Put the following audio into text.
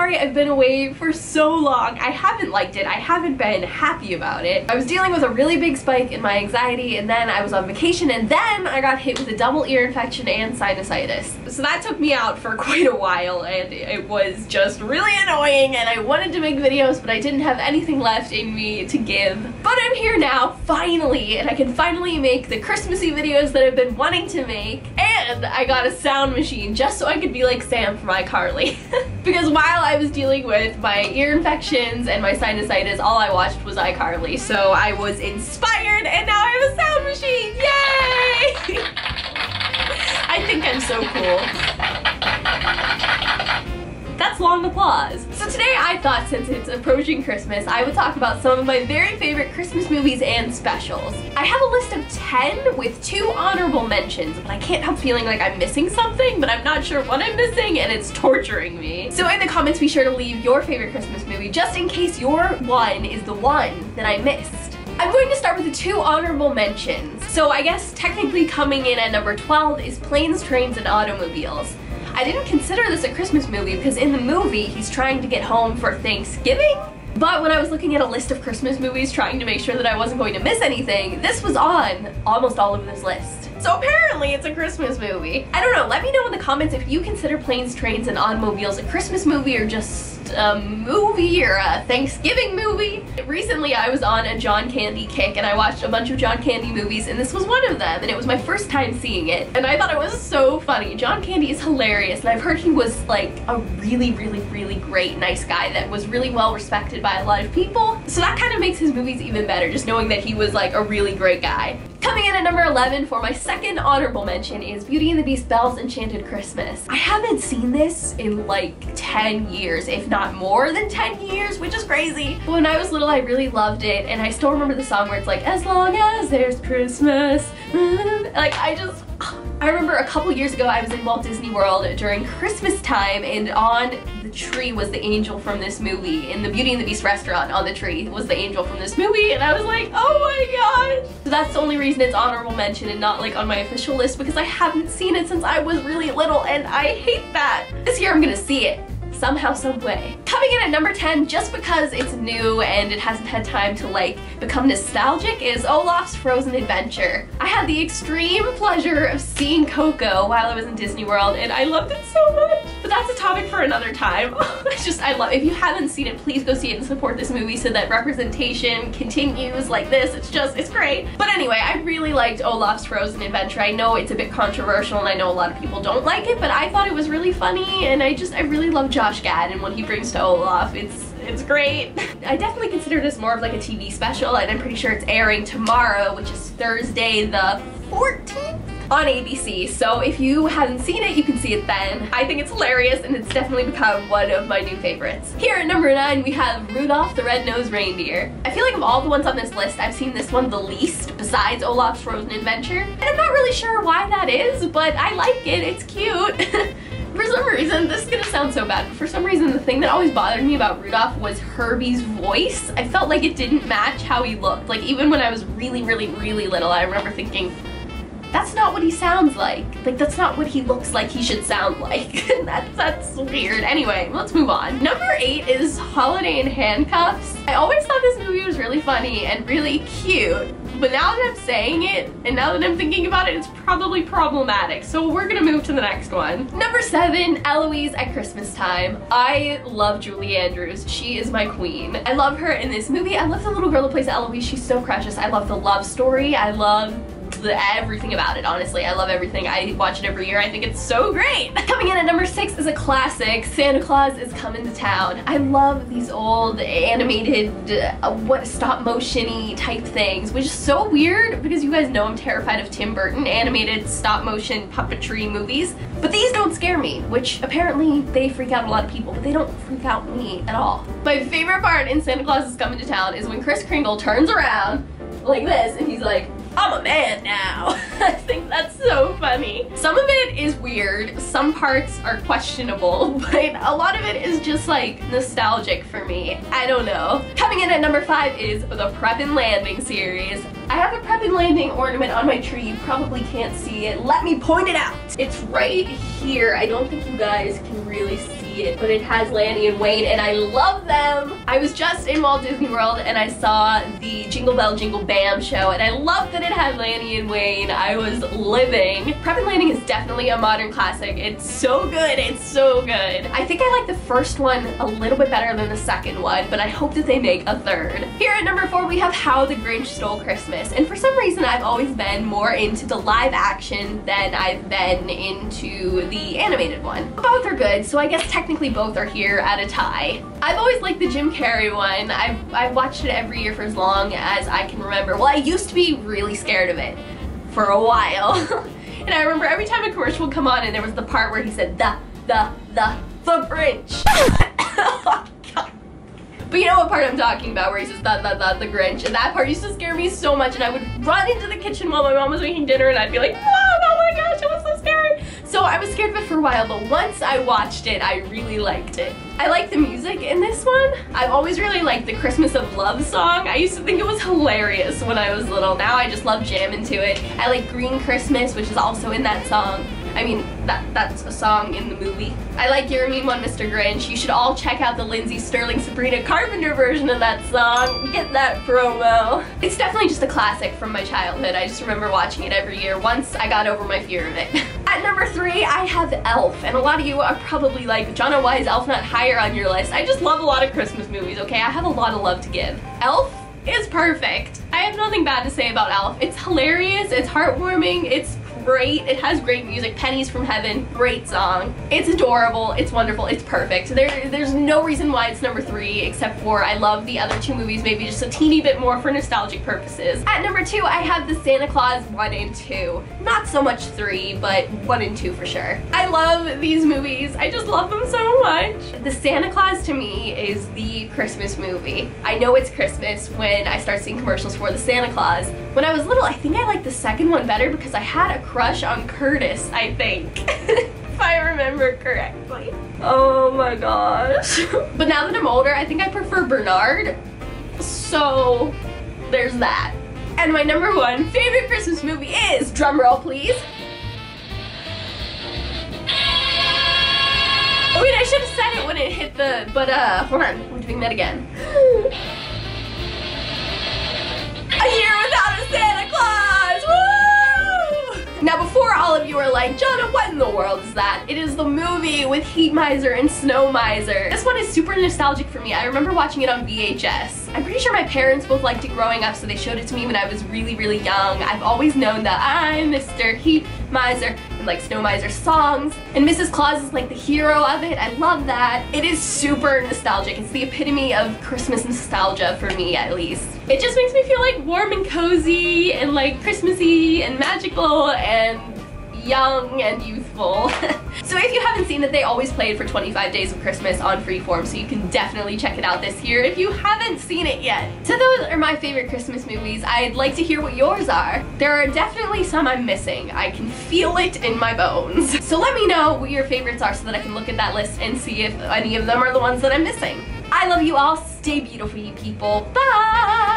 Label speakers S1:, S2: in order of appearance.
S1: sorry I've been away for so long. I haven't liked it. I haven't been happy about it. I was dealing with a really big spike in my anxiety, and then I was on vacation, and then I got hit with a double ear infection and sinusitis. So that took me out for quite a while, and it was just really annoying, and I wanted to make videos, but I didn't have anything left in me to give. But I'm here now, finally, and I can finally make the Christmassy videos that I've been wanting to make, and I got a sound machine just so I could be like Sam from iCarly. Because while I was dealing with my ear infections and my sinusitis, all I watched was iCarly, so I was inspired, and now I have a sound machine! Yay! I think I'm so cool. That's long applause. So today I thought, since it's approaching Christmas, I would talk about some of my very favorite Christmas movies and specials. I have a list of 10 with 2 honorable mentions, but I can't help feeling like I'm missing something, but I'm not sure what I'm missing, and it's torturing me. So in the comments, be sure to leave your favorite Christmas movie, just in case your one is the one that I missed. I'm going to start with the 2 honorable mentions. So I guess technically coming in at number 12 is Planes, Trains, and Automobiles. I didn't consider this a Christmas movie because in the movie he's trying to get home for Thanksgiving, but when I was looking at a list of Christmas movies trying to make sure that I wasn't going to miss anything, this was on almost all of this list. So apparently it's a Christmas movie. I don't know, let me know in the comments if you consider Planes, Trains, and Automobiles a Christmas movie or just a movie or a Thanksgiving movie. Recently I was on a John Candy kick and I watched a bunch of John Candy movies, and this was one of them, and it was my first time seeing it, and I thought it was so funny. John Candy is hilarious, and I've heard he was like a really great nice guy that was really well respected by a lot of people, so that kind of makes his movies even better, just knowing that he was like a really great guy. Coming in at number 11 for my second honorable mention is Beauty and the Beast: Belle's Enchanted Christmas. I haven't seen this in like 10 years, if not more than 10 years, which is crazy. But when I was little, I really loved it, and I still remember the song where it's like, as long as there's Christmas. Like, I remember a couple years ago I was in Walt Disney World during Christmas time, and on the tree was the angel from this movie. In the Beauty and the Beast restaurant, on the tree was the angel from this movie, and I was like, oh my gosh! So that's the only reason it's honorable mention and not like on my official list, because I haven't seen it since I was really little, and I hate that. This year I'm gonna see it. Somehow, some way. Coming in at number 10, just because it's new and it hasn't had time to like become nostalgic, is Olaf's Frozen Adventure. I had the extreme pleasure of seeing Coco while I was in Disney World, and I loved it so much. But that's a topic for another time. I love it. If you haven't seen it, please go see it and support this movie so that representation continues like this. It's great. But anyway, I really liked Olaf's Frozen Adventure. I know it's a bit controversial and I know a lot of people don't like it, but I thought it was really funny, and I really love Josh Gad and what he brings to Olaf. It's great. I definitely consider this more of like a TV special, and I'm pretty sure it's airing tomorrow, which is Thursday the 14th on ABC. So if you haven't seen it, you can see it then. I think it's hilarious, and it's definitely become one of my new favorites. Here at number 9, we have Rudolph the Red-Nosed Reindeer. I feel like of all the ones on this list, I've seen this one the least, besides Olaf's Frozen Adventure. And I'm not really sure why that is, but I like it. It's cute. For some reason, this is gonna sound so bad, but for some reason the thing that always bothered me about Rudolph was Herbie's voice. I felt like it didn't match how he looked. Like, even when I was really little, I remember thinking, that's not what he sounds like. Like, that's not what he looks like he should sound like. That's weird. Anyway, let's move on. Number 8 is Holiday in Handcuffs. I always thought this movie was really funny and really cute, but now that I'm saying it, and now that I'm thinking about it, it's probably problematic, so we're gonna move to the next one. Number 7, Eloise at Christmas Time. I love Julie Andrews. She is my queen. I love her in this movie. I love the little girl who plays Eloise. She's so precious. I love the love story. I love everything about it, honestly. I love everything. I watch it every year. I think it's so great. Coming in at number 6 is a classic, Santa Claus is Coming to Town. I love these old animated, stop motion-y type things, which is so weird because you guys know I'm terrified of Tim Burton animated stop motion puppetry movies. But these don't scare me, which apparently they freak out a lot of people, but they don't freak out me at all. My favorite part in Santa Claus is Coming to Town is when Kris Kringle turns around like this and he's like, I'm a man now. I think that's so funny. Some of it is weird, some parts are questionable, but a lot of it is just like nostalgic for me. I don't know. Coming in at number 5 is the Prep and Landing series. I have a Prep and Landing ornament on my tree. You probably can't see it. Let me point it out. It's right here. I don't think you guys can really see see it, but it has Lanny and Wayne, and I love them. I was just in Walt Disney World and I saw the Jingle Bell Jingle Bam show, and I loved that it had Lanny and Wayne. I was living. Prep and Landing is definitely a modern classic. It's so good, it's so good. I think I like the first one a little bit better than the second one, but I hope that they make a third. Here at number 4 we have How the Grinch Stole Christmas, and for some reason I've always been more into the live action than I've been into the animated one. Both are good, so I guess technically both are here at a tie. I've always liked the Jim Carrey one. I've watched it every year for as long as I can remember. Well, I used to be really scared of it for a while. And I remember every time a commercial would come on and there was the part where he said the Grinch. Oh, God. But you know what part I'm talking about, where he says the Grinch, and that part used to scare me so much, and I would run into the kitchen while my mom was making dinner and I'd be like, Mom, oh my gosh, it was so scary. So I was scared of it for a while, but once I watched it, I really liked it. I like the music in this one. I've always really liked the Christmas of Love song. I used to think it was hilarious when I was little. Now I just love jamming to it. I like Green Christmas, which is also in that song. I mean, that's a song in the movie. I like You're a Mean One, Mr. Grinch. You should all check out the Lindsay Sterling Sabrina Carpenter version of that song. Get that promo. It's definitely just a classic from my childhood. I just remember watching it every year once I got over my fear of it. At number 3, I have Elf, and a lot of you are probably like, Jonna, why is Elf not higher on your list? I just love a lot of Christmas movies, okay? I have a lot of love to give. Elf is perfect. I have nothing bad to say about Elf. It's hilarious, it's heartwarming, it's great, it has great music. Pennies from Heaven, great song. It's adorable, it's wonderful, it's perfect. There's no reason why it's number 3 except for I love the other 2 movies maybe just a teeny bit more for nostalgic purposes. At number 2, I have the Santa Claus 1 and 2. Not so much 3, but 1 and 2 for sure. I love these movies. I just love them so much. The Santa Claus to me is the Christmas movie. I know it's Christmas when I start seeing commercials for the Santa Claus. When I was little, I think I liked the second one better because I had a crush on Curtis, I think. If I remember correctly. Oh my gosh. But now that I'm older, I think I prefer Bernard. So there's that. And my number 1 favorite Christmas movie is, drumroll please. Oh wait, I should have said it when it hit the, but hold on, we're doing that again. A Year Without a Santa Claus, woo! Now before all of you are like, Jonna, what in the world is that? It is the movie with Heat Miser and Snow Miser. This one is super nostalgic for me. I remember watching it on VHS. I'm pretty sure my parents both liked it growing up, so they showed it to me when I was really, really young. I've always known that I'm Mr. Heat Miser and like Snow Miser songs, and Mrs. Claus is like the hero of it. I love that. It is super nostalgic. It's the epitome of Christmas nostalgia for me, at least. It just makes me feel like warm and cozy and like Christmassy and magical and young and youthful. So if you haven't seen it, they always play it for 25 Days of Christmas on Freeform, so you can definitely check it out this year if you haven't seen it yet. So those are my favorite Christmas movies. I'd like to hear what yours are. There are definitely some I'm missing. I can feel it in my bones. So let me know what your favorites are so that I can look at that list and see if any of them are the ones that I'm missing. I love you all. Stay beautiful, you people. Bye!